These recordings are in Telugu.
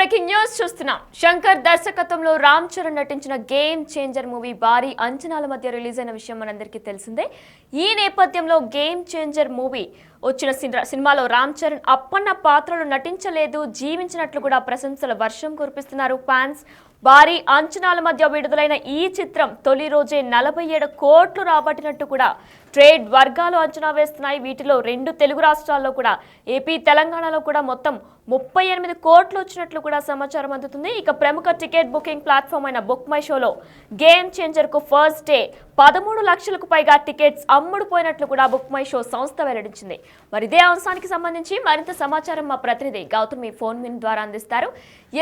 బ్రేకింగ్ న్యూస్ చూస్తున్నాం. శంకర్ దర్శకత్వంలో రామ్ చరణ్ నటించిన గేమ్ చేంజర్ మూవీ భారీ అంచనాల మధ్య రిలీజ్ అయిన విషయం మనందరికీ తెలిసిందే. ఈ నేపథ్యంలో గేమ్ చేంజర్ మూవీ వచ్చిన సినిమాలో రామ్ చరణ్ అప్పన్న పాత్రలు నటించలేదు, జీవించినట్లు కూడా ప్రశంసల వర్షం కురిపిస్తున్నారు ఫ్యాన్స్. భారీ అంచనాల మధ్య విడుదలైన ఈ చిత్రం తొలి రోజే 47 కోట్లు రాబట్టినట్టు కూడా ట్రేడ్ వర్గాలు అంచనా వేస్తున్నాయి. వీటిలో 2 తెలుగు రాష్ట్రాల్లో కూడా ఏపీ, తెలంగాణలో కూడా మొత్తం 38 కోట్లు వచ్చినట్లు కూడా సమాచారం అందుతుంది. ఇక ప్రముఖ టికెట్ బుకింగ్ ప్లాట్ఫామ్ అయిన బుక్ మై షోలో గేమ్ చేంజర్ కు ఫస్ట్ డే 13 లక్షలకు పైగా టికెట్స్ అమ్ముడుపోయినట్లు కూడా బుక్ మై షో సంస్థ వెల్లడించింది. మరి ఇదే అంశానికి సంబంధించి మరింత సమాచారం మా ప్రతినిధి గౌతమి ఫోన్ మిన్ ద్వారా అందిస్తారు.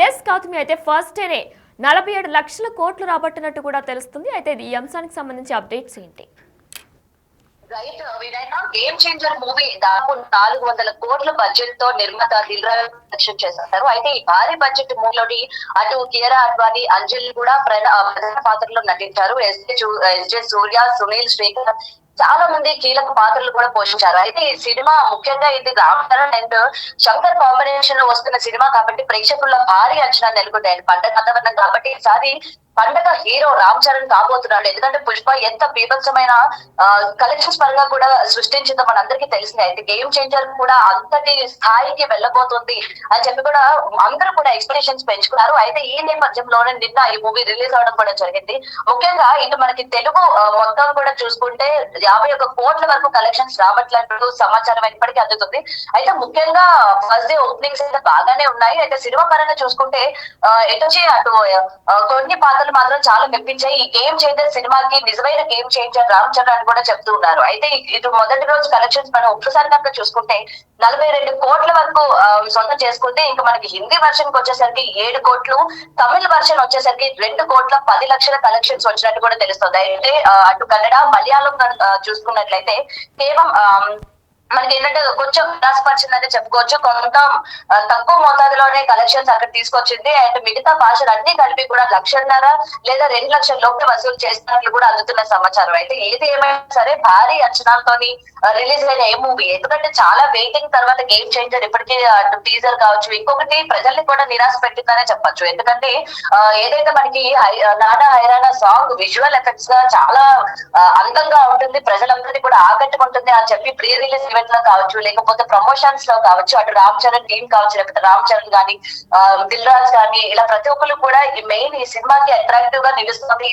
ఎస్ గౌతమి, అయితే ఫస్ట్ డేనే 47 లక్షల కోట్లు రాబట్టినట్టు కూడా తెలుస్తుంది. అయితే ఈ అంశానికి సంబంధించి అప్డేట్స్ ఏంటి? రైట్ వినైనా గేమ్ చేంజర్ మూవీ దాదాపు 400 కోట్ల బడ్జెట్ తో నిర్మాత దిల్ రాజు ప్రొడక్షన్ చేశారు. అయితే ఈ భారీ బడ్జెట్ మూవీలోని అటు కియారా అడ్వాణి, అంజలి కూడా ప్రధాన పాత్రలో నటించారు. ఎస్జే సూర్య, సునీల్, శ్రీకర్ చాలా మంది కీలక పాత్రలు కూడా పోషించారు. అయితే ఈ సినిమా ముఖ్యంగా ఇది రామ్ చరణ్ అండ్ శంకర్ కాంబినేషన్ లో వస్తున్న సినిమా కాబట్టి ప్రేక్షకుల్లో భారీ అంచనా నెలకొంటాయి. పండగ వాతావరణం కాబట్టి ఈసారి పండగ హీరో రామ్ చరణ్ కాబోతున్నాడు. ఎందుకంటే పుష్ప ఎంత బీభత్సమైన కలెక్షన్స్ పరంగా కూడా సృష్టించిందో మనందరికీ తెలిసిందే. అయితే గేమ్ చేంజర్ కూడా అంతటి స్థాయికి వెళ్ళబోతుంది అని చెప్పి కూడా అందరూ కూడా ఎక్స్పెక్టేషన్స్ పెంచుకున్నారు. అయితే ఈ నేపథ్యంలోనే నిన్న ఈ మూవీ రిలీజ్ అవడం కూడా జరిగింది. ముఖ్యంగా ఇటు మనకి తెలుగు మొత్తం కూడా చూసుకుంటే 51 కోట్ల వరకు కలెక్షన్స్ రాబట్టినట్టు సమాచారం ఇప్పటికీ అందుతుంది. అయితే ముఖ్యంగా ఫస్ట్ డే ఓపెనింగ్స్ అయితే బాగానే ఉన్నాయి. అయితే సినిమా పరంగా చూసుకుంటే ఎటొచ్చి అటు కొన్ని పాత్రలు మాత్రం చాలా మెప్పించాయి. ఈ గేమ్ చేంజర్ సినిమాకి నిజమైన గేమ్ చేంజర్ రామ్ చరణ్ అని కూడా చెప్తూ ఉన్నారు. అయితే ఇటు మొదటి రోజు కలెక్షన్స్ మనం ఒక్కసారి కనుక చూసుకుంటే 42 కోట్ల వరకు సొంతం చేసుకుంటే ఇంకా మనకి హిందీ వర్షన్ కి వచ్చేసరికి 7 కోట్లు, తమిళ వర్షన్ వచ్చేసరికి 2 కోట్ల 10 లక్షల కలెక్షన్స్ వచ్చినట్టు కూడా తెలుస్తుంది. అయితే అటు కన్నడ, మలయాళం చూసుకున్నట్లయితే కేవలం మనకి ఏంటంటే కొంచెం నిరాశపరిచిందని చెప్పుకోవచ్చు. కొంత తక్కువ మోతాదులోనే కలెక్షన్స్ అక్కడ తీసుకొచ్చింది. అండ్ మిగతా భాషలు అన్ని కలిపి కూడా 1,50,000 లేదా 2 లక్షల లోపు వసూలు చేస్తున్నట్లు కూడా అందుతున్న సమాచారం. అయితే ఏది ఏమైనా సరే భారీ అంచనాలతోని రిలీజ్ అయిన ఏ మూవీ, ఎందుకంటే చాలా వెయిటింగ్ తర్వాత గేమ్ చేంజర్ ఇప్పటికీ టీజర్ కావచ్చు, ఇంకొకటి ప్రజల్ని కూడా నిరాశ పెట్టిందనే చెప్పొచ్చు. ఎందుకంటే ఏదైతే మనకి నానా హైరానా సాంగ్ విజువల్ ఎఫెక్ట్స్ గా చాలా అందంగా ఉంటుంది, ప్రజలందరినీ కూడా ఆకట్టుకుంటుంది అని చెప్పి ప్రీ రిలీజ్ లో కావచ్చు, లేకపోతే ప్రమోషన్స్ లో కావచ్చు, అటు రామ్ చరణ్ టీం కావచ్చు, లేకపోతే రామ్ చరణ్ గానీ, దిల్ రాజ్ కానీ, ఇలా ప్రతి ఒక్కరు కూడా ఈ మెయిన్ ఈ సినిమాకి అట్రాక్టివ్ గా నిలుస్తుంది.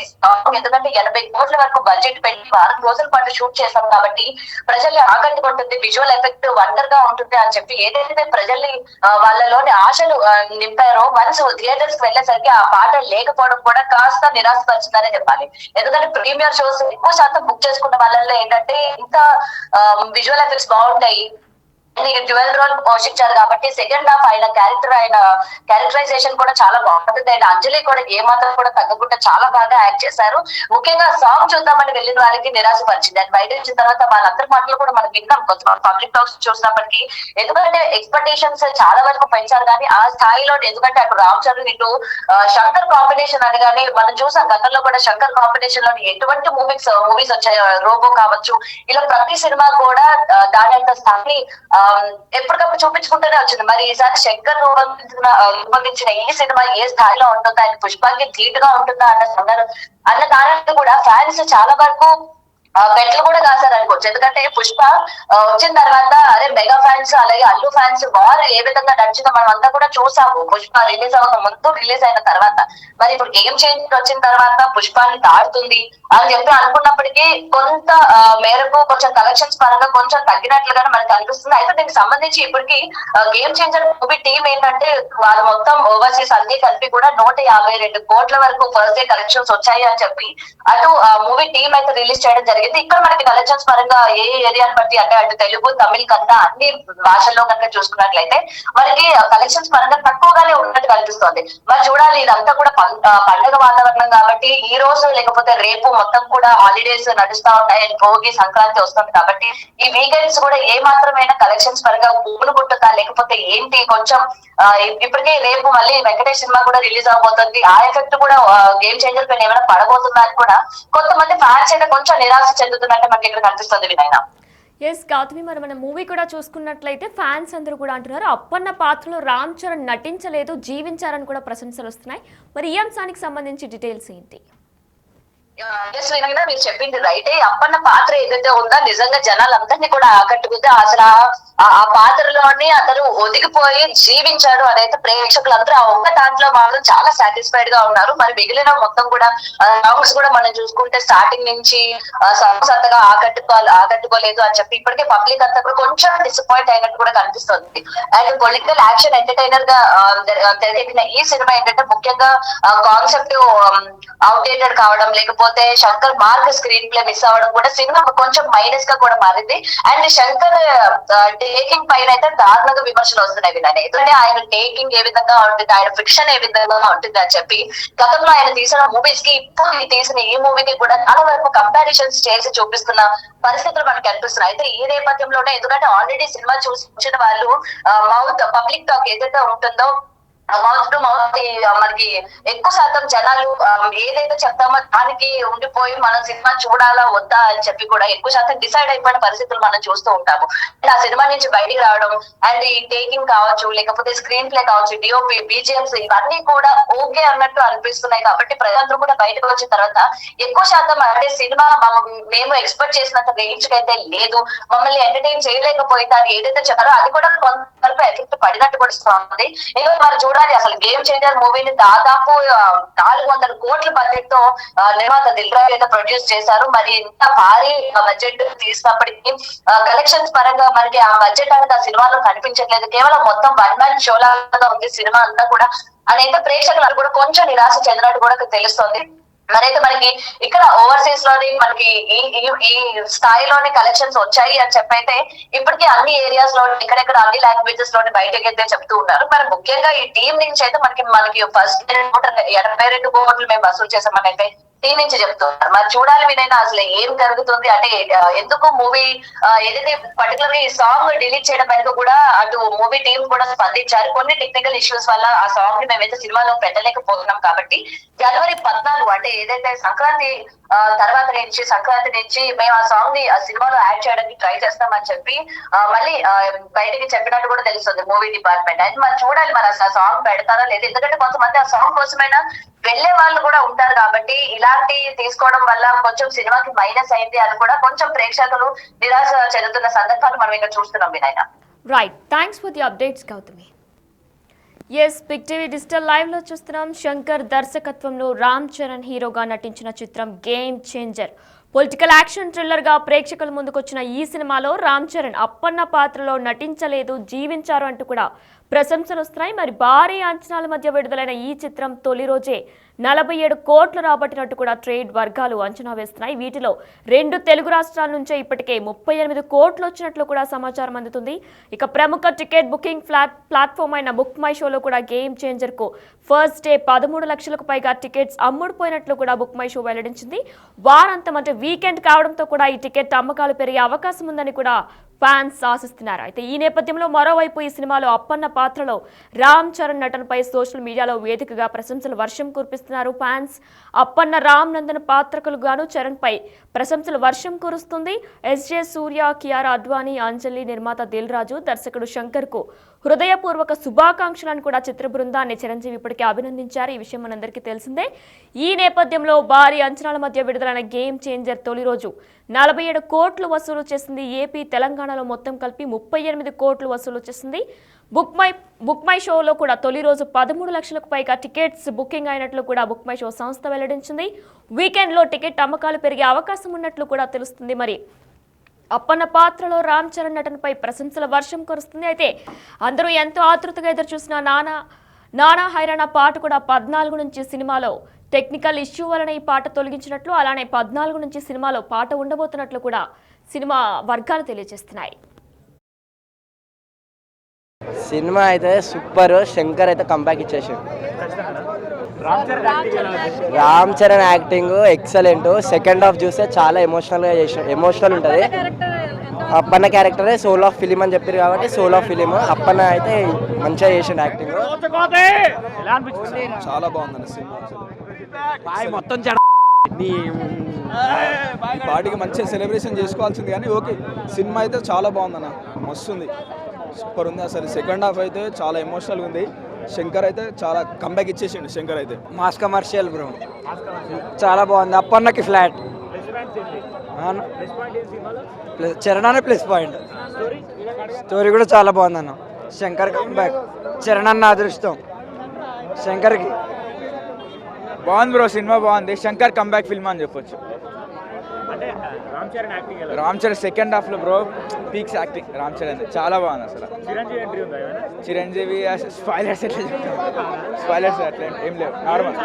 ఎందుకంటే 80 కోట్ల వరకు బడ్జెట్ పెట్టి 4 రోజుల పాటు షూట్ చేస్తాం కాబట్టి ప్రజల్ని ఆకట్టుకుంటుంది, విజువల్ ఎఫెక్ట్ వండర్ గా ఉంటుంది అని చెప్పి ఏదైతే ప్రజల్ని వాళ్ళలోని ఆశలు నింపారో వన్స్ థియేటర్స్ కి వెళ్ళేసరికి ఆ పాట లేకపోవడం కూడా కాస్త నిరాశపరిచిందనే చెప్పాలి. ఎందుకంటే ప్రీమియర్ షోస్ ఎక్కువ శాతం బుక్ చేసుకున్న వాళ్ళల్లో ఏంటంటే ఇంత విజువల్ ఎఫెక్ట్స్ బాగుంటాయి, డ్యూయల్ రోల్ పోషించారు కాబట్టి సెకండ్ హాఫ్ ఆయన క్యారెక్టరైజేషన్ కూడా చాలా బాగుంటుంది. అండ్ అంజలి కూడా ఏమాత్రం కూడా తగ్గకుండా చాలా బాగా యాక్ట్ చేశారు. ముఖ్యంగా సాంగ్ చూద్దామని వెళ్ళిన వాళ్ళకి నిరాశపరిచింది. అండ్ బయట వచ్చిన తర్వాత వాళ్ళందరి మాటలు కూడా మనం విన్నాం కొంతమంది పబ్లిక్ టాక్స్ చూసినప్పటికీ. ఎందుకంటే ఎక్స్పెక్టేషన్స్ చాలా వరకు పెంచారు కానీ ఆ స్థాయిలో, ఎందుకంటే అటు రామ్ చరణ్ ఇటు శంకర్ కాంబినేషన్ అని కానీ మనం చూసాం గతంలో కూడా శంకర్ కాంబినేషన్ లోని ఎటువంటి మూవీస్ వచ్చాయి, రోబో కావచ్చు, ఇలా ప్రతి సినిమా కూడా దాని అంత స్థాయి ఎప్పటికప్పుడు చూపించుకుంటూనే వచ్చింది. మరి ఈసారి శంకర్ రూపొందించిన ఈ సినిమా ఏ స్థాయిలో ఉంటుందో, ఆయన పుష్పానికి ధీటుగా ఉంటుందా అన్న దానితో కూడా ఫ్యాన్స్ చాలా వరకు బెట్లు కూడా కాసారు అనుకోవచ్చు. ఎందుకంటే పుష్ప వచ్చిన తర్వాత అరే మెగా ఫ్యాన్స్ అలాగే అల్లు ఫ్యాన్స్ వారు ఏ విధంగా నడిచిందో మనం అంతా కూడా చూసాము. పుష్ప రిలీజ్ అవ్వక ముందు, రిలీజ్ అయిన తర్వాత. మరి ఇప్పుడు గేమ్ చేంజర్ వచ్చిన తర్వాత పుష్పాన్ని దాటుతుంది అని చెప్పి అనుకున్నప్పటికీ కొంత మేరకు కొంచెం కలెక్షన్స్ పరంగా కొంచెం తగ్గినట్లుగానే మనకు అనిపిస్తుంది. అయితే దీనికి సంబంధించి ఇప్పటికి గేమ్ చేంజర్ మూవీ టీం ఏంటంటే వాళ్ళు మొత్తం ఓవర్సీస్ అన్ని కలిపి కూడా 152 కోట్ల వరకు ఫస్ట్ డే కలెక్షన్స్ వచ్చాయి అని చెప్పి అటు మూవీ టీం అయితే రిలీజ్ చేయడం జరిగింది. ఇక్కడ మనకి కలెక్షన్స్ పరంగా ఏ ఏరియాని బట్టి అంటే అటు తెలుగు, తమిళ కన్నా అన్ని భాషల్లో కనుక చూసుకున్నట్లయితే మనకి కలెక్షన్స్ పరంగా తక్కువగానే ఉన్నట్టు కనిపిస్తుంది. మరి చూడాలి, ఇదంతా కూడా పండుగ వాతావరణం కాబట్టి ఈ రోజు లేకపోతే రేపు మొత్తం కూడా హాలిడేస్ నడుస్తా ఉంటాయి. అండ్ భోగి, సంక్రాంతి వస్తుంది కాబట్టి ఈ వీకెండ్స్ కూడా ఏ మాత్రమైనా కలెక్షన్స్ పరంగా పూలు పుట్టుతా లేకపోతే ఏంటి కొంచెం ఇప్పటికే రేపు మళ్ళీ వెంకటేష్ సినిమా కూడా రిలీజ్ అవబోతుంది. ఆ ఎఫెక్ట్ కూడా గేమ్ చేంజర్ పైన ఏమైనా పడబోతుందా అని కూడా కొంతమంది ఫ్యాన్స్ అయితే కొంచెం నిరాశ చెందుతున్నట్టు మనకి ఇక్కడ కనిపిస్తుంది వినైనా. ఎస్ గౌతమి, మరి మన మూవీ కూడా చూసుకున్నట్లయితే ఫ్యాన్స్ అందరూ కూడా అంటున్నారు అప్పన్న పాత్రలో రామ్ చరణ్ నటించలేదు, జీవించారని కూడా ప్రశంసలు వస్తున్నాయి. మరి ఈ అంశానికి సంబంధించి డీటెయిల్స్ ఏంటి? మీరు చెప్పింది రైటే. అప్పన్న పాత్ర ఏదైతే ఉందో నిజంగా జనాలందరినీ కూడా ఆకట్టుకుంది. అసలు ఆ పాత్రలోని అతను ఒదిగిపోయి జీవించాడు అనేది ప్రేక్షకులందరూ ఆ ఒక్క దాంట్లో మాత్రం చాలా సాటిస్ఫైడ్ గా ఉన్నారు. మరి మిగిలిన మొత్తం కూడా సాంగ్స్ కూడా మనం చూసుకుంటే స్టార్టింగ్ నుంచి సాంగ్స్ అంతగా ఆకట్టుకోలేదు అని చెప్పి ఇప్పటికే పబ్లిక్ అంతా కూడా కొంచెం డిసప్పాయింట్ అయినట్టు కూడా కనిపిస్తుంది. అండ్ పొలిటికల్ యాక్షన్ ఎంటర్టైనర్ గా తెరకెక్కిన ఈ సినిమా ఏంటంటే ముఖ్యంగా కాన్సెప్ట్ అవుట్డేటెడ్ కావడం, లేకపోతే Shankar mark screen play miss అవ్వడం కూడా సినిమా కొంచెం మైనస్ గా కూడా మారింది. అండ్ శంకర్ టేకింగ్ పైన అయితే దారుణంగా విమర్శలు వస్తున్నాయి వినని. ఎందుకంటే ఆయన టేకింగ్ ఏ విధంగా ఉంటుంది, ఆయన ఫిక్షన్ ఏ విధంగా ఉంటుంది అని చెప్పి గతంలో ఆయన తీసిన మూవీస్ కి ఇప్పుడు తీసిన ఈ మూవీకి కూడా చాలా వరకు కంపారిజన్స్ చేసి చూపిస్తున్న పరిస్థితులు మనకి కనిపిస్తున్నాయి. అయితే ఈ నేపథ్యంలోనే ఎందుకంటే ఆల్రెడీ సినిమా చూసి వచ్చిన వాళ్ళు మౌత్ పబ్లిక్ టాక్ ఏదైతే ఉంటుందో మౌత్ టు మౌత్ మనకి ఎక్కువ శాతం జనాలు ఏదైతే చెప్తామో దానికి ఉండిపోయి మనం సినిమా చూడాలా వద్దా అని చెప్పి కూడా ఎక్కువ శాతం డిసైడ్ అయిపోయిన పరిస్థితులు మనం చూస్తూ ఉంటాము. అండ్ ఆ సినిమా నుంచి బయటికి రావడం అండ్ ఈ టేకింగ్ కావచ్చు, లేకపోతే స్క్రీన్ ప్లే కావచ్చు, డిఓపి, బీజిఎంస్ ఇవన్నీ కూడా ఓకే అన్నట్టు అనిపిస్తున్నాయి. కాబట్టి ప్రజలందరూ కూడా బయటకు వచ్చిన తర్వాత ఎక్కువ శాతం అంటే సినిమా మేము ఎక్స్పెక్ట్ చేసినంత రేంజ్ కి అయితే లేదు, మమ్మల్ని ఎంటర్టైన్ చేయలేకపోయింది అని ఏదైతే చెప్పారో అది కూడా కొంతవరకు ఎఫెక్ట్ పడినట్టు కూడా వస్తుంది. మరి చూడాలి అసలు గేమ్ చేంజర్ మూవీని దాదాపు 400 కోట్ల బడ్జెట్ తో నిర్మాత దిల్ రాజు అయితే ప్రొడ్యూస్ చేశారు. మరి ఇంత భారీ బడ్జెట్ తీసినప్పటికీ కలెక్షన్స్ పరంగా మనకి ఆ బడ్జెట్ అనేది ఆ సినిమాలో కనిపించట్లేదు. కేవలం మొత్తం వన్ మ్యాన్ షో లాగా ఉంది సినిమా అంతా కూడా అనేది ప్రేక్షకులు కూడా కొంచెం నిరాశ చెందినట్టు కూడా తెలుస్తోంది. మరైతే మనకి ఇక్కడ ఓవర్సీస్ లోని మనకి ఈ స్థాయిలోని కలెక్షన్స్ వచ్చాయి అని చెప్పైతే ఇప్పటికీ అన్ని ఏరియాస్ లో ఇక్కడెక్కడ అన్ని లాంగ్వేజెస్ లోని బయటకి అయితే చెప్తూ ఉన్నారు. మరి ముఖ్యంగా ఈ టీం నుంచి అయితే మనకి ఫస్ట్ 82 కోట్లు మేము వసూలు చేసామని అయితే టీం నుంచి చెప్తున్నారు. మరి చూడాలి వినైనా అసలు ఏం జరుగుతుంది అంటే ఎందుకు మూవీ ఏదైతే పర్టికులర్ గా ఈ సాంగ్ డిలీట్ చేయడం వెనుక కూడా అటు మూవీ టీం కూడా స్పందించారు. కొన్ని టెక్నికల్ ఇష్యూస్ వల్ల ఆ సాంగ్ ని మేమైతే సినిమాలో పెట్టలేకపోతున్నాం కాబట్టి జనవరి 14 అంటే ఏదైతే సంక్రాంతి సంక్రాంతి నుంచి మేము ఆ సాంగ్ ని ఆ సినిమాలో యాడ్ చేయడానికి ట్రై చేస్తామని చెప్పి మళ్ళీ బయటికి చెప్పినట్టు కూడా తెలుస్తుంది మూవీ డిపార్ట్మెంట్. అయితే మరి చూడాలి మరి అసలు ఆ సాంగ్ పెడతారా లేదు, ఎందుకంటే కొంతమంది ఆ సాంగ్ కోసమైనా వెళ్లే వాళ్ళు కూడా ఉంటారు కాబట్టి ఇలాంటి తీసుకోవడం వల్ల కొంచెం సినిమాకి మైనస్ అయింది అని కూడా కొంచెం ప్రేక్షకులు నిరాశ చెందుతున్న సందర్భాలు మనం ఇక్కడ చూస్తున్నాం వినాయన. Right, thanks for the updates Gautami. Yes, big TV digital live లో చూస్తున్నాం. శంకర్ దర్శకత్వంలో రామ్ చరణ్ హీరోగా నటించిన చిత్రం game changer political action thriller గా ప్రేక్షకుల ముందుకొచ్చిన ఈ సినిమాలో రామ్ చరణ్ అప్పన్న పాత్రలో నటించలేదు, జీవించారు అంటూ కూడా ప్రశంసలు వస్తున్నాయి. మరి భారీ అంచనాల మధ్య విడుదలైన ఈ చిత్రం తొలి రోజే 47 కోట్లు రాబట్టినట్టు కూడా ట్రేడ్ వర్గాలు అంచనా వేస్తున్నాయి. వీటిలో 2 తెలుగు రాష్ట్రాల నుంచే ఇప్పటికే 38 కోట్లు వచ్చినట్లు కూడా సమాచారం అందుతుంది. ఇక ప్రముఖ టికెట్ బుకింగ్ ప్లాట్ఫామ్ అయిన బుక్ మై షోలో కూడా గేమ్ చేంజర్ కు ఫస్ట్ డే 13 లక్షలకు పైగా టికెట్స్ అమ్ముడుపోయినట్లు కూడా బుక్ మై షో వెల్లడించింది. వారాంతం అంటే వీకెండ్ కావడంతో కూడా ఈ టికెట్ అమ్మకాలు పెరిగే అవకాశం ఉందని కూడా ఫ్యాన్స్ ఆశిస్తున్నారు. అయితే ఈ నేపథ్యంలో మరోవైపు ఈ సినిమాలో అప్పన్న పాత్రలో రామ్ చరణ్ నటనపై సోషల్ మీడియాలో వేదికగా ప్రశంసలు వర్షం కురిపిస్తున్నారు ఫ్యాన్స్. అప్పన్న రామ్ నందన్ పాత్రకులు గాను చరణ్ పై ప్రశంసలు వర్షం కురుస్తుంది. ఎస్జే సూర్య, కియారా అద్వానీ, అంజలి, నిర్మాత దిల్ రాజు, దర్శకుడు శంకర్ కు హృదయపూర్వక శుభాకాంక్షలను కూడా చిత్ర బృందాన్ని చిరంజీవి ఇప్పటికే అభినందించారు. ఈ విషయం మనందరికీ తెలిసిందే. ఈ నేపథ్యంలో భారీ అంచనాల మధ్య విడుదలైన గేమ్ చేంజర్ తొలి రోజు 47 కోట్లు వసూలు చేసింది. ఏపీ, తెలంగాణలో మొత్తం కలిపి 38 కోట్లు వసూలు చేసింది. బుక్ మై షోలో కూడా తొలి రోజు 13 లక్షలకు పైగా టికెట్స్ బుకింగ్ అయినట్లు కూడా బుక్ మై షో సంస్థ వెల్లడించింది. వీకెండ్లో టికెట్ అమ్మకాలు పెరిగే అవకాశం ఉన్నట్లు కూడా తెలుస్తుంది. మరి అప్పన్న పాత్రలో రామ్ చరణ్ నటనపై ప్రశంసల వర్షం కురుస్తుంది. అయితే అందరూ ఎంతో ఆతృతగా ఎదురు చూసిన నానా హైరాణ పాట కూడా 14 నుంచి సినిమాలో టెక్నికల్ ఇష్యూ వలన ఈ పాట తొలగించినట్లు, అలానే 14 నుంచి సినిమాలో పాట ఉండబోతున్నట్లు కూడా సినిమా వర్గాలు తెలియజేస్తున్నాయి. సినిమా అయితే సూపర్. శంకర్ అయితే కంబ్యాక్ ఇచ్చేసాడు. Ram Charan acting excellent. Second half చూస్తే చాలా ఎమోషనల్ ఉంటుంది. అప్పన్న క్యారెక్టరే సోల్ ఆఫ్ ఫిలిం అని చెప్పారు కాబట్టి సోల్ ఆఫ్ ఫిలిం. అప్పన్న అయితే మంచిగా చేసిండు యాక్టింగ్. చాలా బాగుందండి సినిమా. మొత్తం పార్టీకి మంచిగా సెలబ్రేషన్ చేసుకోవాల్సింది కానీ ఓకే సినిమా అయితే చాలా బాగుందన్న మస్తు ఉంది సూపర్ ఉంది అసలు సెకండ్ హాఫ్ అయితే చాలా ఎమోషనల్గా ఉంది శంకర్ అయితే చాలా కంబ్యాక్ ఇచ్చేసిండు శంకర్ అయితే మాస్ కమర్షియల్ బ్రో చాలా బాగుంది అప్పన్నకి ఫ్లాట్ చరణ్ అనే ప్లస్ పాయింట్ స్టోరీ కూడా చాలా బాగుంది అన్న శంకర్ కంబ్యాక్ చరణ్ అన్న అదృష్టం శంకర్కి బాగుంది బ్రో సినిమా బాగుంది శంకర్ కంబ్యాక్ ఫిల్మ్ అని చెప్పొచ్చు రామ్ చరణ్ సెకండ్ హాఫ్ లో bro peaks acting Ram Charan చాలా బాగుంది అసలు చిరంజీవి స్పాయిలర్స్ ఎట్లా చెప్తాం స్పాయిలర్స్ అట్లా ఏం లేవు నార్మల్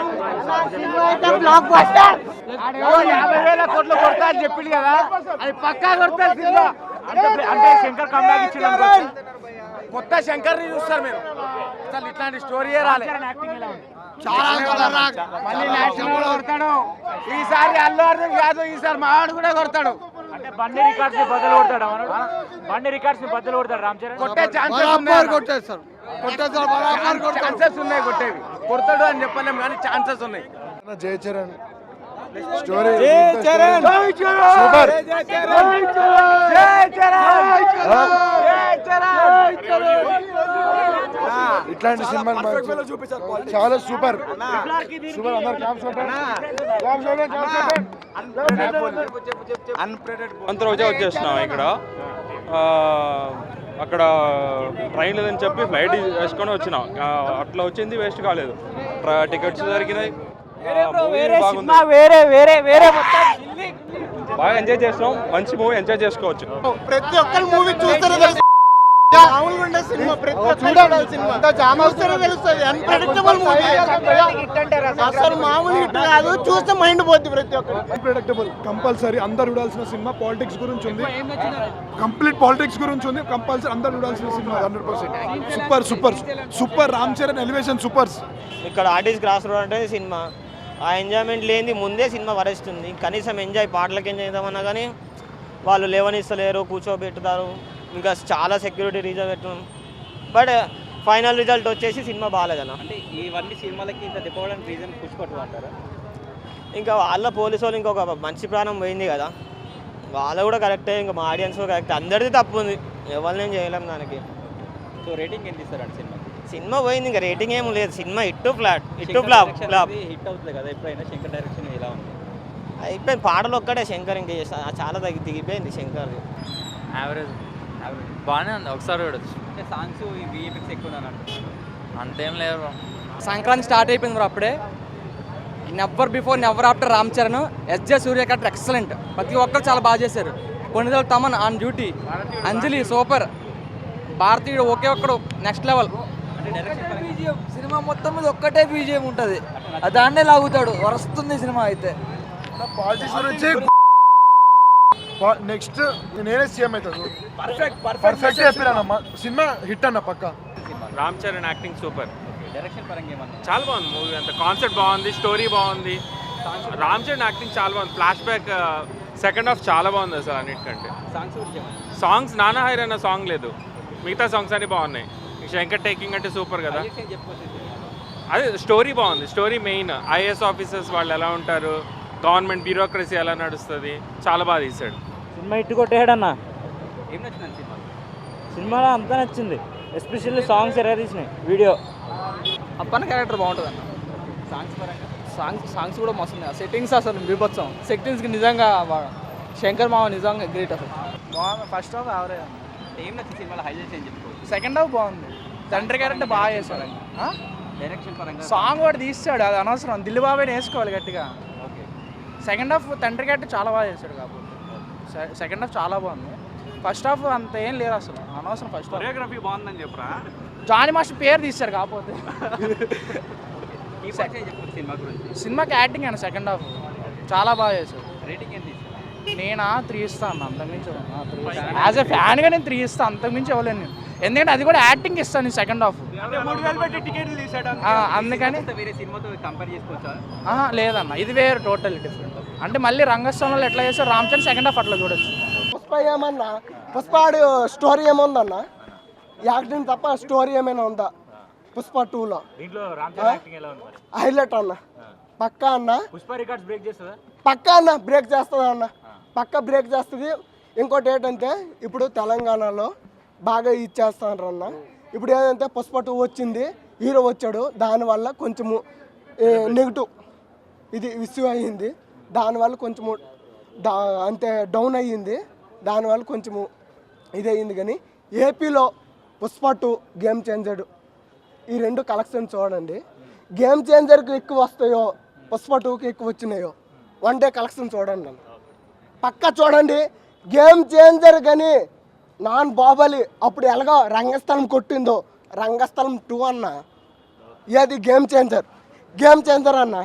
50,000 కోట్లు కొడతా అని చెప్పింది కదా అది పక్కా కొడతారు సినిమా అంటే శంకర్ కంబ్యాక్ ఇచ్చిన కొత్త శంకర్ ని చూస్తారు మీరు అసలు ఇట్లాంటి స్టోరీయే రాలే మళ్ళీ నేషనల్ కూడా కొడతాడు ఈసారి అల్లు అర్జున్ కాదు ఈసారి మావాడు కూడా కొడతాడు అంటే బండి రికార్డ్స్ ని బద్దలు కొడతాడు బండి రికార్డ్స్ ని బద్దలు కొడతాడు రామ్ చరణ్ కొట్టే ఛాన్సెస్ ఉన్నాయి కొట్టేవి కొడతాడు అని చెప్పలేము కానీ ఛాన్సెస్ ఉన్నాయి జై చరణ్ స్టోరీ సూపర్ ఇట్లాంటి సినిమాలు చాలా సూపర్ సూపర్ అంత రోజే వచ్చేస్తున్నాం ఇక్కడ అక్కడ ట్రైన్ లేదని చెప్పి ఫ్లైట్ వేసుకొని వచ్చినాం అట్లా వచ్చింది వేస్ట్ కాలేదు టికెట్స్ దొరికినాయి బాగా ఎంజాయ్ చేస్తున్నాం మంచి మూవీ ఎంజాయ్ చేసుకోవచ్చు ప్రతి ఒక్కరు మూవీ చూస్తారు అసలు మామూలు హిట్ కాదు చూస్తే మైండ్ పోద్ది ప్రతి ఒక్కరు అన్ప్రెడిక్టబుల్ కంపల్సరీ అందరు చూడాల్సిన సినిమా పాలిటిక్స్ గురించి ఉంది కంప్లీట్ పాలిటిక్స్ గురించి ఉంది కంపల్సరీ అందరు చూడాల్సిన cinema 100% super super super Ram Charan elevation supers ఇక్కడ ఆర్టిస్ట్ క్రాస్ రోడ్ అంటే సినిమా ఆ ఎంజాయ్మెంట్ లేనిది ముందే సినిమా వరేస్తుంది కనీసం ఎంజాయ్ పాటలకు ఎంజాయ్ చేద్దామన్నా కానీ వాళ్ళు లేవనిస్తలేరు కూర్చోబెట్టుతారు ఇంకా చాలా సెక్యూరిటీ రీజన్ పెట్టడం బట్ ఫైనల్ రిజల్ట్ వచ్చేసి సినిమా బాగాలేదన్న అంటే ఇవన్నీ సినిమాలకి ఇంత తిప్పడానికి రీజన్ పుష్పట్టు అంటారా ఇంకా వాళ్ళ పోలీసు వాళ్ళు ఇంకొక మంచి ప్రాణం పోయింది కదా వాళ్ళు కూడా కరెక్టే ఇంకా మా ఆడియన్స్ కూడా కరెక్ట్ అందరిది తప్పు ఉంది ఎవరిని ఏం చేయలేం దానికి సో రేటింగ్ ఎంత ఇస్తారండి సినిమా సినిమా పోయింది ఇంకా రేటింగ్ ఏం లేదు సినిమా హిట్ ఫ్లాట్ హిట్ అవుతుంది కదా ఎప్పుడైనా శంకర్ డైరెక్షన్ ఎలా ఉంది అయిపోయింది పాటలు ఒక్కటే శంకర్ ఇంకా చాలా దిగిపోయింది శంకర్ యావరేజ్ బాగానే ఉంది ఒకసారి చూడొచ్చు అంటే సాంగ్స్ విఎఫ్ఎక్స్ ఎక్కువ ఉందని అంటున్నారు అంతేం లేదు సంక్రాంతి స్టార్ట్ అయిపోయింది బ్రో అప్పుడే never before never after Ram Charan SJ Suryah కట్టర్ ఎక్సలెంట్ ప్రతి ఒక్కరు చాలా బాగా చేశారు కొన్నిదల Thaman on duty Anjali super Bharateeyudu Oke ఒక్కడు నెక్స్ట్ లెవెల్ సినిమా మొత్తం మీద ఒక్కటే బీజిఎం ఉంటుంది దాన్నే లాగుతాడు వరస్తుంది సినిమా అయితే పాలిటిక్స్ గురించి నెక్స్ట్ నేనే సీఎం అవుతాను పర్ఫెక్ట్ చెప్పినా సినిమా హిట్ అన్న పక్క Ram Charan acting super direction పరంగా ఏమన్నా చాలా బాగుంది మూవీ అంత కాన్సెప్ట్ బాగుంది స్టోరీ బాగుంది రామ్ చరణ్ యాక్టింగ్ చాలా బాగుంది ఫ్లాష్ బ్యాక్ సెకండ్ హాఫ్ చాలా బాగుంది అసలు అన్నిటికంటే సాంగ్స్ గురించి ఏమన్నా సాంగ్స్ నానా హైర్ అన్న సాంగ్ లేదు మిగతా సాంగ్స్ అన్ని బాగున్నాయి శంకర్ టేకింగ్ అంటే సూపర్ కదా అదే స్టోరీ బాగుంది స్టోరీ మెయిన్ ఐఏఎస్ ఆఫీసర్స్ వాళ్ళు ఎలా ఉంటారు గవర్నమెంట్ బ్యూరోక్రసీ ఎలా నడుస్తుంది చాలా బాగా తీశాడు సినిమా ఇట్టు కొట్టేయడన్న ఏం నచ్చింది సినిమా సినిమాలో అంతా నచ్చింది ఎస్పెషల్లీ సాంగ్స్ ఎర్ర తీసినాయి వీడియో అప్పన్న క్యారెక్టర్ బాగుంటుంది అన్న సాంగ్స్ పరంగా సాంగ్స్ కూడా మస్తుంది సెట్టింగ్స్ అసలు బీభత్సం సెట్టింగ్స్కి నిజంగా బాగా శంకర్ మామ నిజంగా గ్రేట్ అసలు బాగుంది ఫస్ట్ హాఫ్ యావరేజ్ ఏం నచ్చింది సినిమాలో హైలైట్స్ ఏం చెప్పుకోవచ్చు సెకండ్ హాఫ్ బాగుంది తండ్రి క్యారెక్టర్ బాగా చేశాడు డైరెక్షన్ పరంగా సాంగ్ కూడా తీస్తాడు అది అనవసరం దిల్లు బాబాయ్ వేసుకోవాలి గట్టిగా ఓకే సెకండ్ హాఫ్ తండ్రి క్యారెక్టర్ చాలా బాగా చేశాడు కాబట్టి సెకండ్ హాఫ్ చాలా బాగుంది ఫస్ట్ హాఫ్ అంత ఏం లేదు అసలు అనవసరం ఫస్ట్ హాఫ్ కొరియోగ్రఫీ బాగుందని చెప్పరా జానీ మాస్టర్ పేరు తీస్తారు కాకపోతే సినిమా గురించి సినిమాకి యాక్టింగ్ అయినా సెకండ్ హాఫ్ చాలా బాగా చేశాడు రేటింగ్ ఎంత ఇస్తారు నేనా 3 ఇస్తాను అంతకుమించి యాజ్ ఎ ఫ్యాన్గా నేను 3 ఇస్తాను అంతకుమించి ఇవ్వలేను నేను ఎందుకంటే అది కూడా యాక్టింగ్ ఇస్తాను నేను సెకండ్ హాఫ్ అందుకని వేరే సినిమాతో కంపేర్ చేసుకోవచ్చా లేదన్న ఇది వేరే టోటల్ డిఫరెంట్ అంటే మళ్ళీ రంగస్థలంలో ఎట్లా చేస్తారు రామ్ చరణ్ సెకండ్ హాఫ్ అట్లా చూడొచ్చు పుష్ప ఏమన్నా పుష్పాడు స్టోరీ ఏముందన్న యాక్టింగ్ తప్ప స్టోరీ ఏమైనా ఉందా పుష్ప 2లో దీంట్లో రామ్ చరణ్ యాక్టింగ్ ఎలా ఉంది హైలైట్ అన్న పక్కా అన్న, పుష్ప రికార్డ్స్ బ్రేక్ చేస్తుందా? పక్కా అన్న బ్రేక్ చేస్తుంది అన్న, పక్కా బ్రేక్ చేస్తుంది. ఇంకోటి ఏంటంటే ఇప్పుడు తెలంగాణలో బాగా ఇచ్చేస్తాను అన్న. ఇప్పుడు ఏంటంటే పుష్ప 2 వచ్చింది, హీరో వచ్చాడు, దానివల్ల కొంచెము నెగిటివ్ ఇది ఇష్యూ అయ్యింది, దానివల్ల కొంచెము అంతే డౌన్ అయ్యింది, దానివల్ల కొంచెము ఇది అయ్యింది. కానీ ఏపీలో పుష్ప 2 గేమ్ చేంజర్, ఈ 2 కలెక్షన్ చూడండి. గేమ్ చేంజర్కి ఎక్కువ వస్తాయో పుష్ప 2కి ఎక్కువ వచ్చినాయో 1 డే కలెక్షన్ చూడండి అన్న, పక్కా చూడండి. గేమ్ చేంజర్ కానీ నాన్ బాహుబలి అప్పుడు ఎలాగో రంగస్థలం కొట్టిందో రంగస్థలం 2 అన్న, ఏది గేమ్ చేంజర్ అన్న.